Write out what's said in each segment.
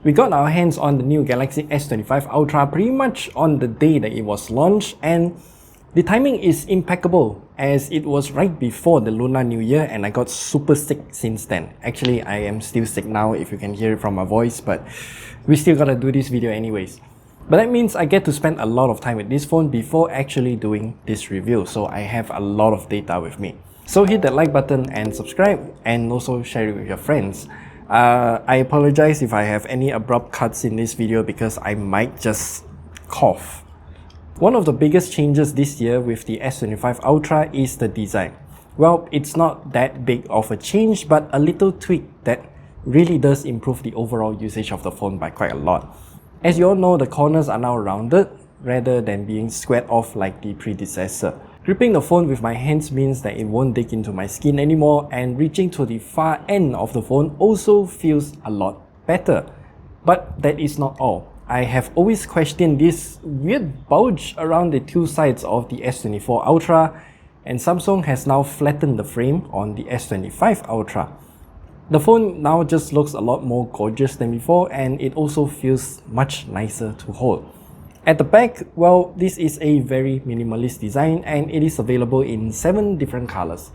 We got our hands on the new Galaxy S25 Ultra pretty much on the day that it was launched, and the timing is impeccable as it was right before the Lunar New Year and I got super sick since then. Actually, I am still sick now if you can hear it from my voice, but we still gotta do this video anyways. But that means I get to spend a lot of time with this phone before actually doing this review, so I have a lot of data with me. So hit that like button and subscribe, and also share it with your friends. I apologize if I have any abrupt cuts in this video because I might just cough. One of the biggest changes this year with the S25 Ultra is the design. Well, it's not that big of a change, but a little tweak that really does improve the overall usage of the phone by quite a lot. As you all know, the corners are now rounded rather than being squared off like the predecessor. Gripping the phone with my hands means that it won't dig into my skin anymore, and reaching to the far end of the phone also feels a lot better. But that is not all. I have always questioned this weird bulge around the two sides of the S24 Ultra, and Samsung has now flattened the frame on the S25 Ultra. The phone now just looks a lot more gorgeous than before, and it also feels much nicer to hold. At the back, well, this is a very minimalist design and it is available in 7 different colors.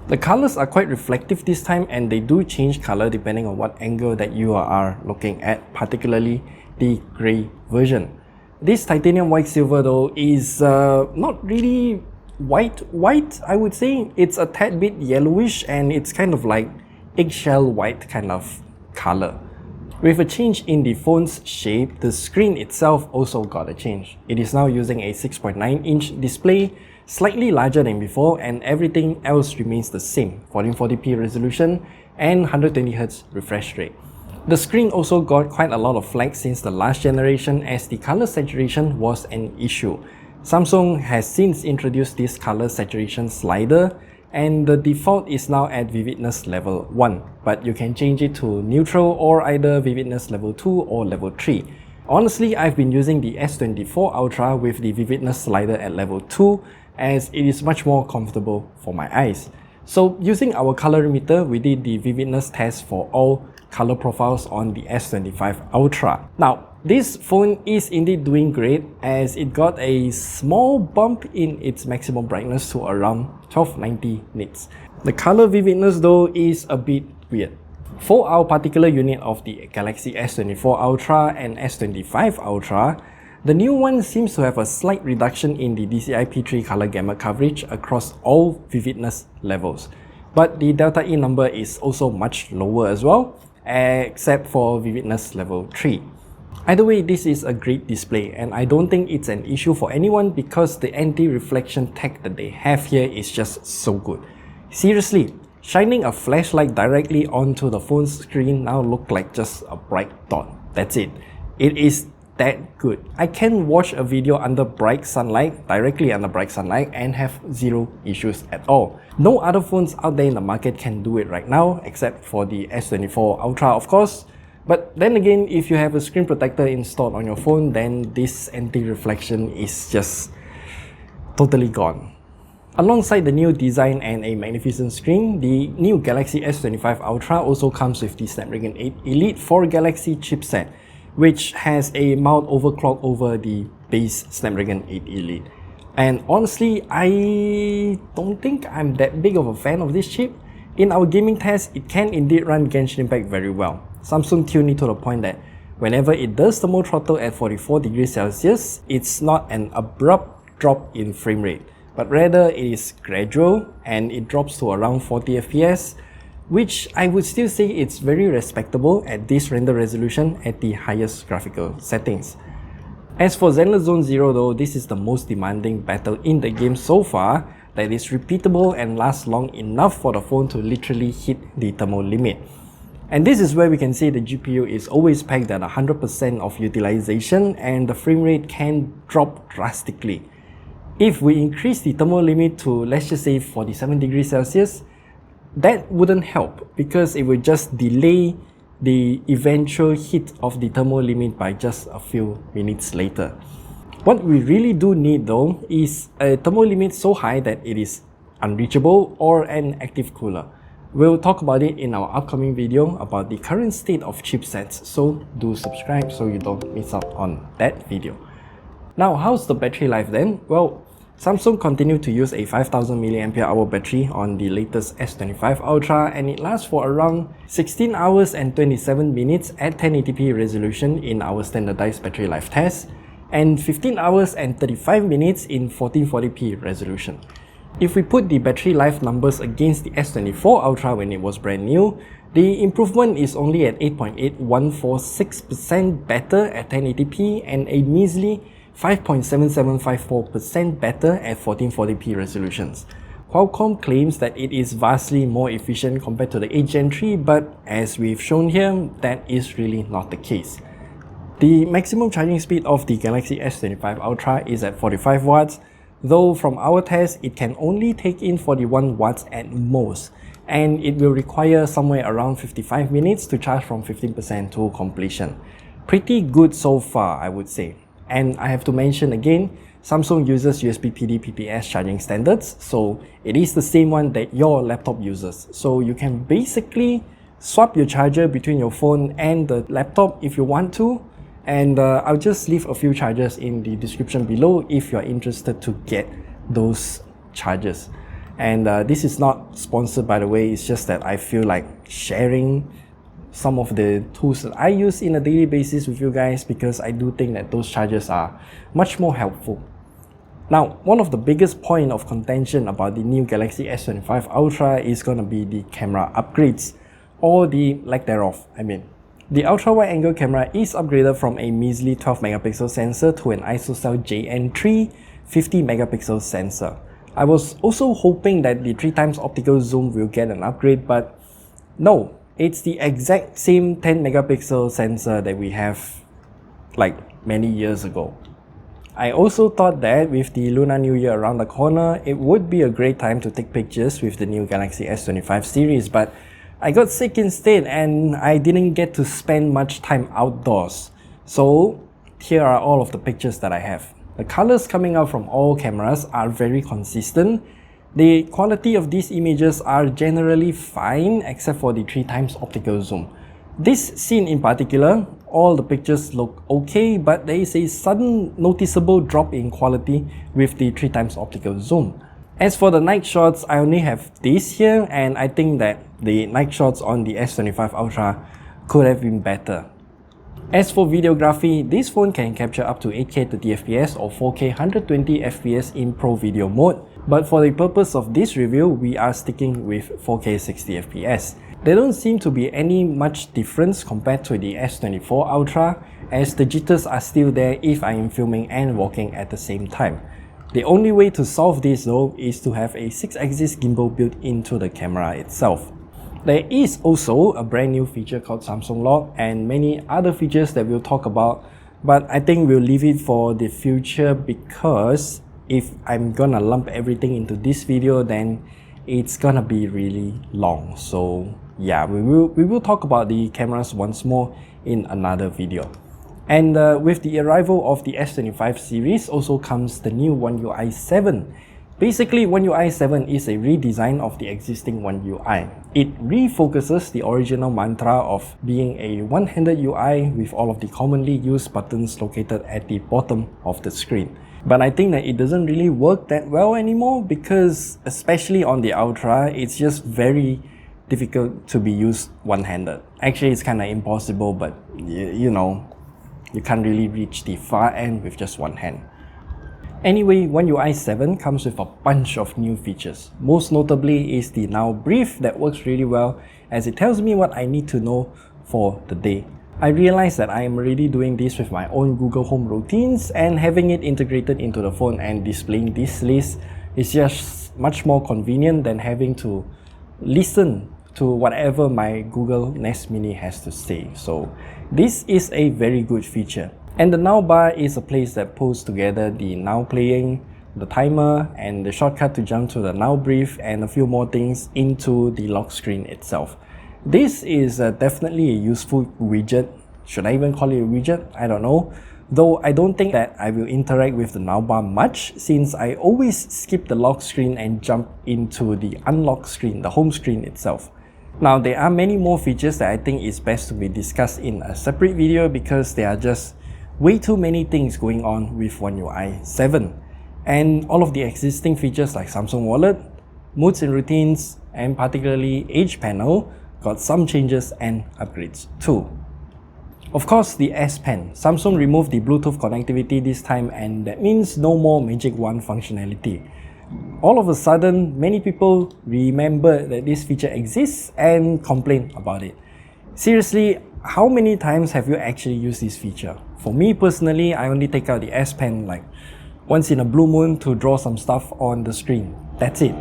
The colors are quite reflective this time, and they do change color depending on what angle that you are looking at, particularly the grey version. This titanium white silver though is not really white, I would say. It's a tad bit yellowish and it's kind of like eggshell white kind of color. With a change in the phone's shape, the screen itself also got a change. It is now using a 6.9-inch display, slightly larger than before, and everything else remains the same: 1440p resolution and 120Hz refresh rate. The screen also got quite a lot of flack since the last generation, as the color saturation was an issue. Samsung has since introduced this color saturation slider, and the default is now at vividness level 1, but you can change it to neutral or either vividness level 2 or level 3. Honestly, I've been using the S24 Ultra with the vividness slider at level 2 as it is much more comfortable for my eyes. So using our colorimeter, we did the vividness test for all color profiles on the S25 Ultra. Now, this phone is indeed doing great as it got a small bump in its maximum brightness to around 1290 nits. The color vividness though is a bit weird. For our particular unit of the Galaxy S24 Ultra and S25 Ultra, the new one seems to have a slight reduction in the DCI-P3 color gamut coverage across all vividness levels. But the delta E number is also much lower as well, except for vividness level 3. Either way, this is a great display, and I don't think it's an issue for anyone because the anti-reflection tech that they have here is just so good. Seriously, shining a flashlight directly onto the phone's screen now looks like just a bright dot. That's it. It is that good. I can watch a video under bright sunlight, directly under bright sunlight, and have zero issues at all. No other phones out there in the market can do it right now, except for the S24 Ultra, of course. But then again, if you have a screen protector installed on your phone, then this anti-reflection is just totally gone. Alongside the new design and a magnificent screen, the new Galaxy S25 Ultra also comes with the Snapdragon 8 Elite 4 Galaxy chipset, which has a mild overclock over the base Snapdragon 8 Elite. And honestly, I don't think I'm that big of a fan of this chip. In our gaming test, it can indeed run Genshin Impact very well. Samsung tuned it to the point that whenever it does thermal throttle at 44 degrees Celsius, it's not an abrupt drop in frame rate, but rather it is gradual and it drops to around 40 FPS, which I would still say it's very respectable at this render resolution at the highest graphical settings. As for Zenless Zone Zero though, this is the most demanding battle in the game so far that is repeatable and lasts long enough for the phone to literally hit the thermal limit. And this is where we can see the GPU is always pegged at 100% of utilization and the frame rate can drop drastically. If we increase the thermal limit to, let's just say, 47 degrees Celsius, that wouldn't help because it would just delay the eventual hit of the thermal limit by just a few minutes later. What we really do need though is a thermal limit so high that it is unreachable or an active cooler. We'll talk about it in our upcoming video about the current state of chipsets, so do subscribe so you don't miss out on that video. Now, how's the battery life then? Well, Samsung continued to use a 5000 mAh battery on the latest S25 Ultra, and it lasts for around 16 hours and 27 minutes at 1080p resolution in our standardized battery life test, and 15 hours and 35 minutes in 1440p resolution. If we put the battery life numbers against the S24 Ultra when it was brand new, the improvement is only at 8.8146% better at 1080p and a measly 5.7754% better at 1440p resolutions. Qualcomm claims that it is vastly more efficient compared to the 8th Gen 3, but as we've shown here, that is really not the case. The maximum charging speed of the Galaxy S25 Ultra is at 45 watts, though from our test, it can only take in 41 watts at most, and it will require somewhere around 55 minutes to charge from 15% to completion. Pretty good so far, I would say. And I have to mention again, Samsung uses USB PD PPS charging standards, so it is the same one that your laptop uses. So you can basically swap your charger between your phone and the laptop if you want to. And I'll just leave a few chargers in the description below if you're interested to get those chargers. And this is not sponsored, by the way, it's just that I feel like sharing some of the tools that I use in a daily basis with you guys, because I do think that those chargers are much more helpful. Now, one of the biggest point of contention about the new Galaxy S25 Ultra is gonna be the camera upgrades, or the lack thereof, I mean. The ultra-wide-angle camera is upgraded from a measly 12-megapixel sensor to an ISOCELL JN3 50-megapixel sensor. I was also hoping that the 3x optical zoom will get an upgrade, but no. It's the exact same 10-megapixel sensor that we have like many years ago. I also thought that with the Lunar New Year around the corner, it would be a great time to take pictures with the new Galaxy S25 series, but I got sick instead and I didn't get to spend much time outdoors. So here are all of the pictures that I have. The colors coming out from all cameras are very consistent. The quality of these images are generally fine except for the 3x optical zoom. This scene in particular, all the pictures look okay, but there is a sudden noticeable drop in quality with the 3x optical zoom. As for the night shots, I only have this here, and I think that the night shots on the S25 Ultra could have been better. As for videography, this phone can capture up to 8K 30fps or 4K 120fps in Pro Video mode. But for the purpose of this review, we are sticking with 4K 60fps. There don't seem to be any much difference compared to the S24 Ultra, as the jitters are still there if I am filming and walking at the same time. The only way to solve this though is to have a 6-axis gimbal built into the camera itself. There is also a brand new feature called Samsung Lock and many other features that we'll talk about, but I think we'll leave it for the future, because if I'm gonna lump everything into this video, then it's gonna be really long. So yeah, we will talk about the cameras once more in another video. And with the arrival of the S25 series also comes the new One UI 7. Basically, One UI 7 is a redesign of the existing One UI. It refocuses the original mantra of being a one-handed UI with all of the commonly used buttons located at the bottom of the screen. But I think that it doesn't really work that well anymore, because especially on the Ultra, it's just very difficult to be used one-handed. Actually, it's kind of impossible, but you know, you can't really reach the far end with just one hand. Anyway, One UI 7 comes with a bunch of new features. Most notably is the Now Brief that works really well, as it tells me what I need to know for the day. I realized that I am already doing this with my own Google Home routines, and having it integrated into the phone and displaying this list is just much more convenient than having to listen to whatever my Google Nest Mini has to say. So this is a very good feature. And the Now bar is a place that pulls together the Now Playing, the timer, and the shortcut to jump to the Now Brief, and a few more things into the lock screen itself. This is definitely a useful widget. Should I even call it a widget? I don't know. Though I don't think that I will interact with the Now bar much, since I always skip the lock screen and jump into the unlock screen, the home screen itself. Now, there are many more features that I think is best to be discussed in a separate video because there are just way too many things going on with One UI 7. And all of the existing features like Samsung Wallet, Moods and Routines, and particularly Edge Panel got some changes and upgrades too. Of course, the S Pen. Samsung removed the Bluetooth connectivity this time, and that means no more Magic Wand functionality. All of a sudden, many people remember that this feature exists and complain about it. Seriously, how many times have you actually used this feature? For me personally, I only take out the S Pen like once in a blue moon to draw some stuff on the screen. That's it.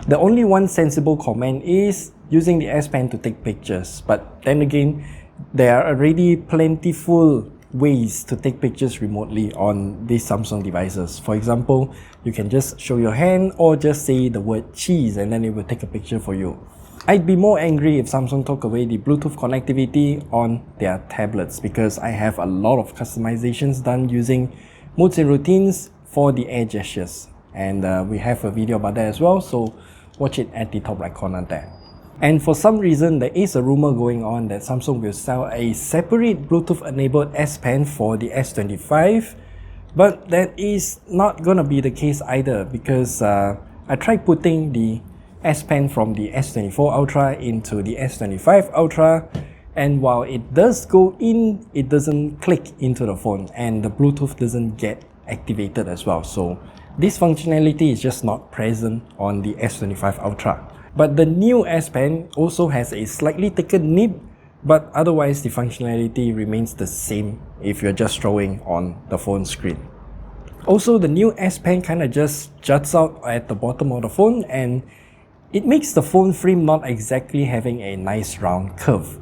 The only one sensible comment is using the S Pen to take pictures, but then again, there are already plentiful ways to take pictures remotely on these Samsung devices. For example, you can just show your hand or just say the word cheese and then it will take a picture for you. I'd be more angry if Samsung took away the Bluetooth connectivity on their tablets because I have a lot of customizations done using Moods and Routines for the air gestures. And we have a video about that as well, so watch it at the top right corner there. And for some reason, there is a rumor going on that Samsung will sell a separate Bluetooth-enabled S Pen for the S25, but that is not gonna be the case either because I tried putting the S Pen from the S24 Ultra into the S25 Ultra, and while it does go in, it doesn't click into the phone and the Bluetooth doesn't get activated as well. So this functionality is just not present on the S25 Ultra. But the new S Pen also has a slightly thicker nib, but otherwise the functionality remains the same if you're just drawing on the phone screen. Also, the new S Pen kind of just juts out at the bottom of the phone and it makes the phone frame not exactly having a nice round curve.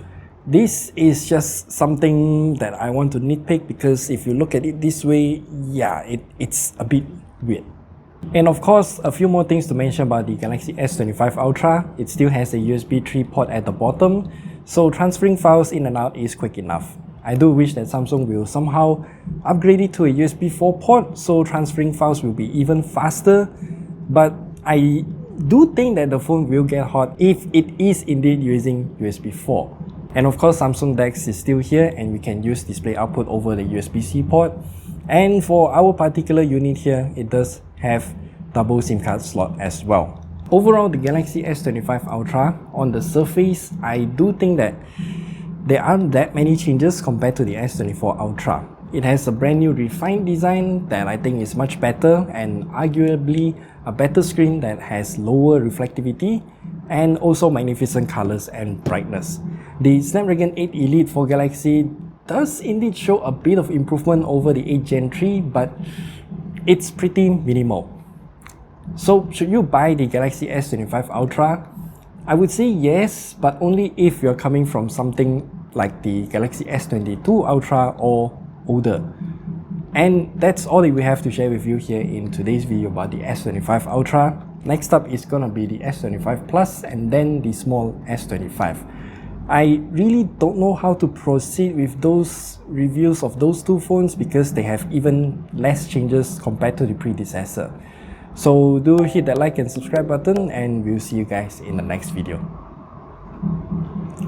This is just something that I want to nitpick because if you look at it this way, yeah, it's a bit weird. And of course, a few more things to mention about the Galaxy S25 Ultra. It still has a USB 3 port at the bottom, so transferring files in and out is quick enough. I do wish that Samsung will somehow upgrade it to a USB 4 port so transferring files will be even faster, but I do think that the phone will get hot if it is indeed using USB 4. And of course, Samsung DeX is still here and we can use display output over the USB-C port. And for our particular unit here, it does have double SIM card slot as well. Overall, the Galaxy S25 Ultra, on the surface, I do think that there aren't that many changes compared to the S24 Ultra. It has a brand new refined design that I think is much better and arguably a better screen that has lower reflectivity and also magnificent colors and brightness. The Snapdragon 8 Elite for Galaxy does indeed show a bit of improvement over the 8 Gen 3, but it's pretty minimal. So should you buy the Galaxy S25 Ultra? I would say yes, but only if you're coming from something like the Galaxy S22 Ultra or older. And that's all that we have to share with you here in today's video about the S25 Ultra. Next up is gonna be the S25 Plus and then the small S25. I really don't know how to proceed with those reviews of those two phones because they have even less changes compared to the predecessor. So do hit that like and subscribe button and we'll see you guys in the next video.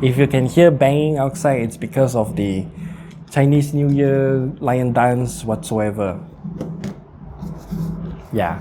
If you can hear banging outside, it's because of the Chinese New Year lion dance whatsoever. Yeah.